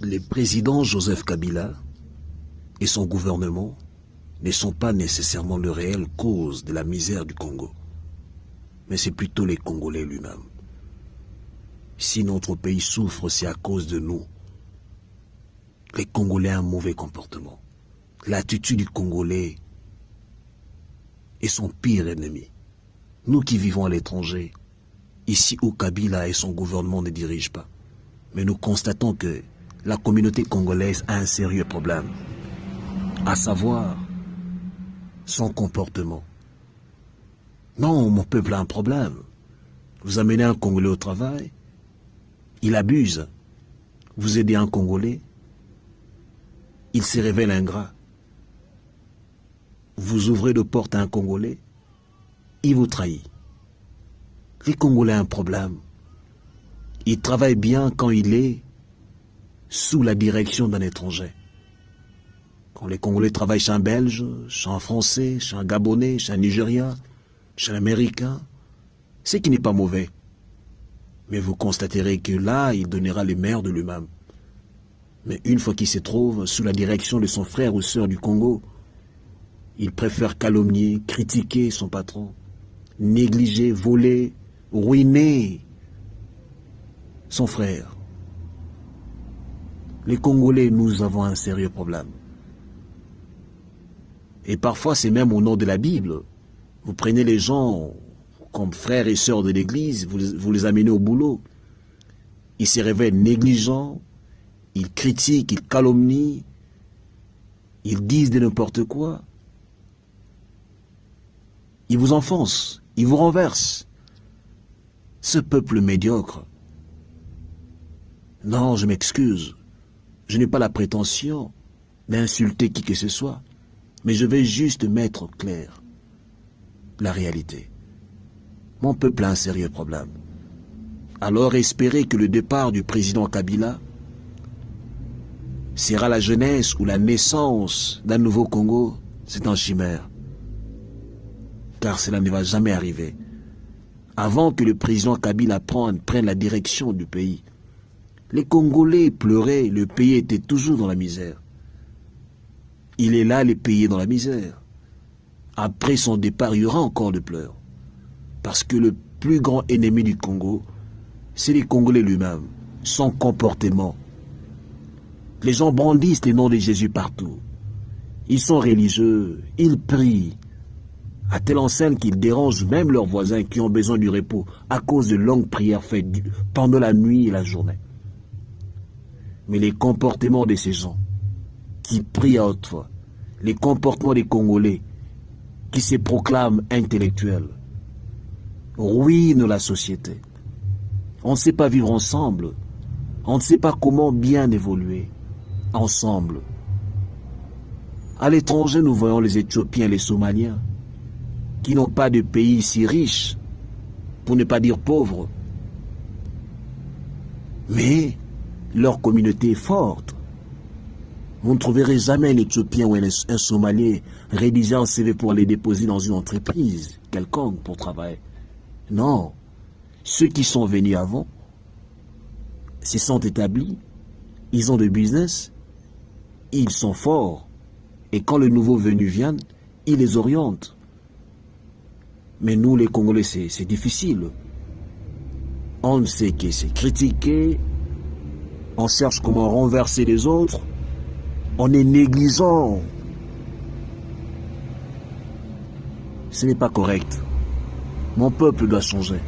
Le président Joseph Kabila et son gouvernement ne sont pas nécessairement le réel cause de la misère du Congo, mais c'est plutôt les Congolais lui-même. Si notre pays souffre, c'est à cause de nous. Les Congolais ont un mauvais comportement. L'attitude du Congolais est son pire ennemi. Nous qui vivons à l'étranger, ici où Kabila et son gouvernement ne dirigent pas, mais nous constatons que la communauté congolaise a un sérieux problème, à savoir son comportement. Non, mon peuple a un problème. Vous amenez un Congolais au travail, il abuse. Vous aidez un Congolais, il se révèle ingrat. Vous ouvrez de porte à un Congolais, il vous trahit. Les Congolais ont un problème. Il travaille bien quand il est sous la direction d'un étranger. Quand les Congolais travaillent chez un Belge, chez un Français, chez un Gabonais, chez un Nigérien, chez un Américain, c'est qui n'est pas mauvais. Mais vous constaterez que là, il donnera les meilleurs de lui-même. Mais une fois qu'il se trouve sous la direction de son frère ou sœur du Congo, il préfère calomnier, critiquer son patron, négliger, voler, ruiner son frère. Les Congolais, nous avons un sérieux problème. Et parfois, c'est même au nom de la Bible. Vous prenez les gens comme frères et sœurs de l'Église, vous les amenez au boulot. Ils se révèlent négligents, ils critiquent, ils calomnient, ils disent de n'importe quoi. Ils vous enfoncent, ils vous renversent. Ce peuple médiocre. Non, je m'excuse. Je n'ai pas la prétention d'insulter qui que ce soit, mais je vais juste mettre clair la réalité. Mon peuple a un sérieux problème. Alors espérer que le départ du président Kabila sera la jeunesse ou la naissance d'un nouveau Congo, c'est un chimère. Car cela ne va jamais arriver. Avant que le président Kabila prenne la direction du pays, les Congolais pleuraient, le pays était toujours dans la misère. Il est là, les pays dans la misère. Après son départ, il y aura encore de pleurs. Parce que le plus grand ennemi du Congo, c'est les Congolais lui-même, son comportement. Les gens brandissent les noms de Jésus partout. Ils sont religieux, ils prient, à telle enseigne qu'ils dérangent même leurs voisins qui ont besoin du repos à cause de longues prières faites pendant la nuit et la journée. Mais les comportements de ces gens qui prient à haute voix, les comportements des Congolais qui se proclament intellectuels, ruinent la société. On ne sait pas vivre ensemble. On ne sait pas comment bien évoluer ensemble. À l'étranger, nous voyons les Éthiopiens et les Somaliens qui n'ont pas de pays si riches, pour ne pas dire pauvres. Mais leur communauté est forte. Vous ne trouverez jamais un Éthiopien ou un Somalien rédiger un CV pour aller déposer dans une entreprise quelconque pour travailler. Non. Ceux qui sont venus avant se sont établis, ils ont de business, ils sont forts. Et quand le nouveau venu vient, ils les orientent. Mais nous, les Congolais, c'est difficile. On ne sait que c'est critiquer, on cherche comment renverser les autres, on est négligent. Ce n'est pas correct. Mon peuple doit changer.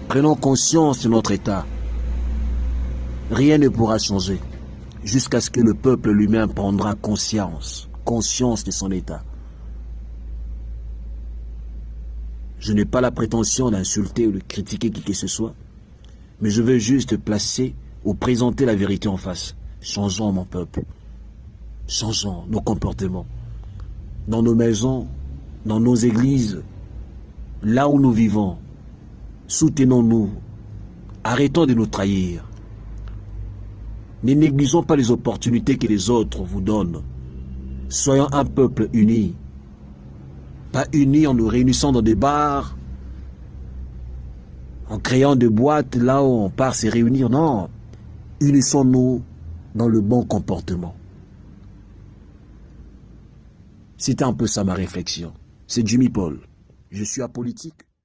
Prenons conscience de notre état. Rien ne pourra changer jusqu'à ce que le peuple lui-même prendra conscience de son état. Je n'ai pas la prétention d'insulter ou de critiquer qui que ce soit, mais je veux juste placer ou présenter la vérité en face. Changeons mon peuple. Changeons nos comportements. Dans nos maisons, dans nos églises, là où nous vivons, soutenons-nous. Arrêtons de nous trahir. Ne négligeons pas les opportunités que les autres vous donnent. Soyons un peuple uni. Pas unis en nous réunissant dans des bars, en créant des boîtes là où on part se réunir. Non. unissons-nous dans le bon comportement. C'était un peu ça ma réflexion. C'est Jimmy Paul. Je suis apolitique.